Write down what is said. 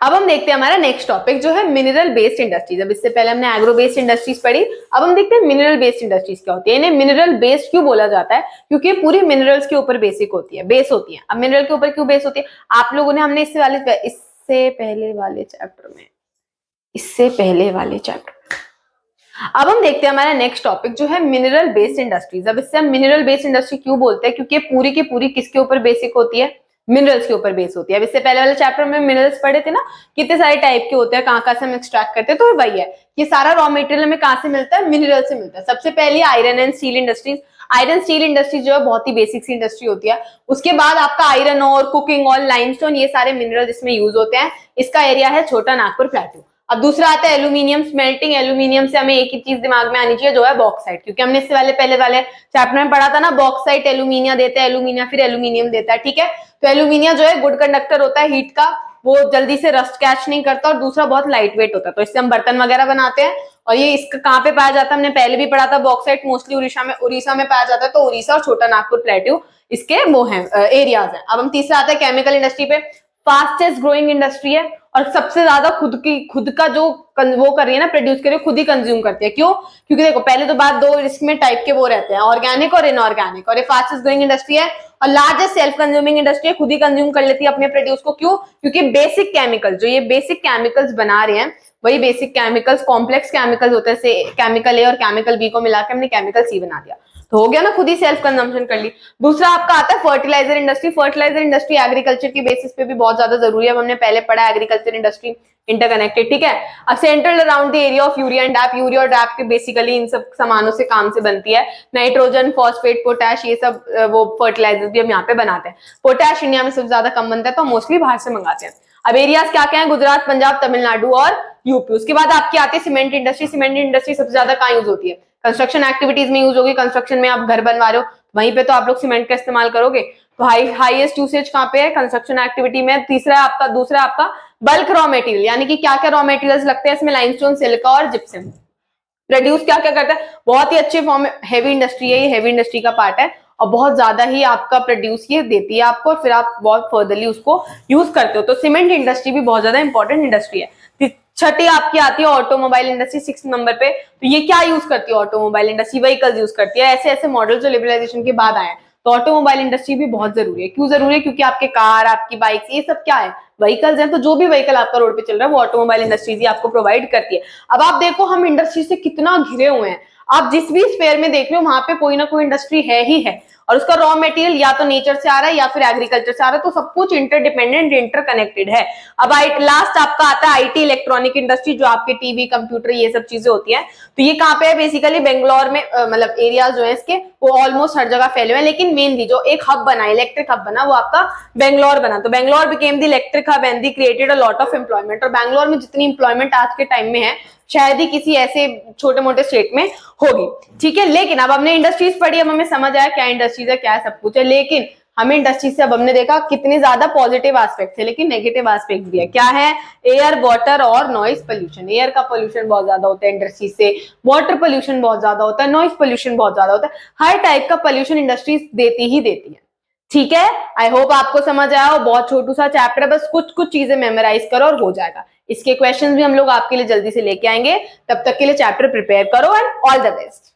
अब हम देखते हैं हमारा नेक्स्ट टॉपिक जो है मिनरल बेस्ड इंडस्ट्रीज। अब इससे पहले हमने एग्रो बेस्ड इंडस्ट्रीज पढ़ी, अब हम देखते हैं मिनरल बेस्ड इंडस्ट्रीज क्या होती है। इन्हें मिनरल बेस्ड क्यों बोला जाता है? क्योंकि पूरी मिनरल्स के ऊपर बेसिक होती है, बेस होती है। अब मिनरल के ऊपर क्यों बेस होती है? आप लोगों ने हमने इससे पहले वाले चैप्टर अब हम देखते हैं हमारा नेक्स्ट टॉपिक जो है मिनरल बेस्ड इंडस्ट्रीज। अब इससे हम मिनरल बेस्ड इंडस्ट्री क्यों बोलते हैं? क्योंकि पूरी की पूरी किसके ऊपर बेसिक होती है? मिनरल्स के ऊपर बेस होती है। अब इससे पहले वाले चैप्टर में मिनरल्स पढ़े थे ना, कितने सारे टाइप के होते हैं, कहाँ से हम एक्सट्रैक्ट करते हैं, तो वही है। ये सारा रॉ मटेरियल हमें कहाँ से मिलता है? मिनरल से मिलता है। सबसे पहले iron and steel industries. Iron steel industry जो है बहुत ही बेसिक सी इंडस्ट्री होती है। उसके बाद आपका आयरन और कुकिंग और लाइमस्टोन, ये सारे मिनरल इसमें यूज होते हैं। इसका एरिया है छोटा नागपुर प्लेटू। अब दूसरा आता है एल्यूमिनियम स्मेल्टिंग। एल्यूमिनियम से हमें एक ही चीज दिमाग में आनी चाहिए जो है बॉक्साइट, क्योंकि हमने इससे पहले वाले चैप्टर में पढ़ा था ना, बॉक्साइट एल्यूमिनिया देता है, एल्यूमिनिया फिर एल्यूमिनियम देता है, ठीक है। तो एल्यूमिनिया जो है गुड कंडक्टर होता है हीट का, वो जल्दी से रस्ट कैच नहीं करता, और दूसरा बहुत लाइट वेट होता है, तो इससे हम बर्तन वगैरह बनाते हैं। और ये इसका कहाँ पे पाया जाता है? हमने पहले भी पढ़ा था, बॉक्साइट मोस्टली उड़ीसा में पाया जाता है, तो उड़ीसा और छोटा नागपुर प्लेट्यू इसके वो हैं एरियाज हैं। अब हम तीसरा आता है केमिकल इंडस्ट्री पे। फास्टेस्ट ग्रोइंग इंडस्ट्री है और सबसे ज्यादा खुद का जो वो कर रही है ना, प्रोड्यूस कर रही है, खुद ही कंज्यूम करती है। क्यों? क्योंकि देखो पहले तो बात दो इसमें टाइप के वो रहते हैं, ऑर्गेनिक और इनऑर्गेनिक, और ये फास्टेस्ट ग्रोइंग इंडस्ट्री है और लार्जेस्ट सेल्फ कंज्यूमिंग इंडस्ट्री है, खुद ही कंज्यूम कर लेती है अपने प्रोड्यूस को। क्यों? क्योंकि बेसिक केमिकल जो ये बेसिक केमिकल्स बना रहे हैं, वही बेसिक केमिकल्स कॉम्प्लेक्स केमिकल्स होते हैं, केमिकल ए और केमिकल बी को मिलाकर हमने केमिकल सी बना दिया, तो हो गया ना, खुद ही सेल्फ कंजम्पशन कर ली। दूसरा आपका आता है fertilizer industry. Fertilizer industry agriculture की बेसिस पे भी बहुत ज्यादा जरूरी है, हमने पहले पढ़ा एग्रीकल्चर इंडस्ट्री इंटरकनेक्टेड, ठीक है। अब central around the area of urea and DAP. Urea और डैप के बेसिकली इन सब सामानों से काम से बनती है। नाइट्रोजन, फॉस्फेट, पोटैश, ये सब वो फर्टिलाइजर भी हम यहाँ पे बनाते हैं। पोटैश इंडिया में सबसे ज्यादा कम बनता है, तो मोस्टली बाहर से मंगाते हैं। अब एरियाज क्या क्या है? गुजरात, पंजाब, तमिलनाडु और यूपी। उसके बाद आपकी आती है सीमेंट इंडस्ट्री। सीमेंट इंडस्ट्री सबसे ज्यादा कहाँ यूज होती है? कंस्ट्रक्शन एक्टिविटीज में यूज होगी। कंस्ट्रक्शन में आप घर बनवा रहे हो, वहीं पे तो आप लोग सीमेंट का इस्तेमाल करोगे। तो हाईएस्ट यूसेज कहाँ पे है? कंस्ट्रक्शन एक्टिविटी में। दूसरा आपका बल्क रॉ मटेरियल, यानी कि क्या क्या रॉ मटेरियल्स लगते हैं इसमें? लाइमस्टोन, सिलिका और जिप्सम। प्रोड्यूस क्या क्या करता है? बहुत ही अच्छे फॉर्म में हेवी इंडस्ट्री है, ये हेवी इंडस्ट्री का पार्ट है और बहुत ज्यादा ही आपका प्रोड्यूस ये देती है आपको, फिर आप बहुत फर्दरली उसको यूज करते हो। तो सीमेंट इंडस्ट्री भी बहुत ज्यादा इंपॉर्टेंट इंडस्ट्री है। छठी आपकी आती है ऑटोमोबाइल इंडस्ट्री 6 नंबर पे। तो ये क्या यूज करती है ऑटोमोबाइल इंडस्ट्री? व्हीकल्स यूज करती है। ऐसे ऐसे मॉडल जो लिबरलाइजेशन के बाद आए, तो ऑटोमोबाइल इंडस्ट्री भी बहुत जरूरी है। क्यों जरूरी है? क्योंकि आपके कार, आपकी बाइक, ये सब क्या है? व्हीकल्स हैं। तो जो भी व्हीकल आपका रोड पे चल रहा है वो ऑटोमोबाइल इंडस्ट्रीज ही आपको प्रोवाइड करती है। अब आप देखो हम इंडस्ट्री से कितना घिरे हुए हैं, आप जिस भी स्फेयर में देख रहे हो वहां पे कोई ना कोई इंडस्ट्री है ही है, और उसका रॉ मटेरियल या तो नेचर से आ रहा है या फिर एग्रीकल्चर से आ रहा है, तो सब कुछ इंटरडिपेंडेंट, इंटरकनेक्टेड है। अब लास्ट आपका आता है आईटी इलेक्ट्रॉनिक इंडस्ट्री, जो आपके टीवी, कंप्यूटर, ये सब चीजें होती है। तो ये कहाँ पे है? बेसिकली बेंगलोर में, मतलब एरियाज जो है इसके वो ऑलमोस्ट हर जगह फैले हुए हैं, लेकिन मेनली जो एक हब बना, इलेक्ट्रिक हब बना, वो आपका बेंगलोर बना। तो Bangalore became the electric hub and the created a lot of employment. और बेंगलोर में जितनी एम्प्लॉयमेंट आज के टाइम में है शायद ही किसी ऐसे छोटे मोटे स्टेट में होगी, ठीक है। लेकिन अब हमने इंडस्ट्रीज पढ़ी, अब हमें समझ आया क्या इंडस्ट्रीज है, क्या सब कुछ है, लेकिन हमें इंडस्ट्री से अब हमने देखा कितने ज्यादा पॉजिटिव एस्पेक्ट थे, लेकिन नेगेटिव एस्पेक्ट भी है। क्या है? एयर, वाटर और नॉइज पोल्यूशन। एयर का पोल्यूशन बहुत ज्यादा होता है इंडस्ट्री से, वाटर पोल्यूशन बहुत ज्यादा होता है, नॉइज पोल्यूशन बहुत ज्यादा होता है। हर टाइप का पोल्यूशन इंडस्ट्रीज देती ही देती है, ठीक है। आई होप आपको समझ आया हो। बहुत छोटू सा चैप्टर है, बस कुछ कुछ चीजें मेमोराइज करो और हो जाएगा। इसके क्वेश्चंस भी हम लोग आपके लिए जल्दी से लेके आएंगे। तब तक के लिए चैप्टर प्रिपेयर करो एंड ऑल द बेस्ट।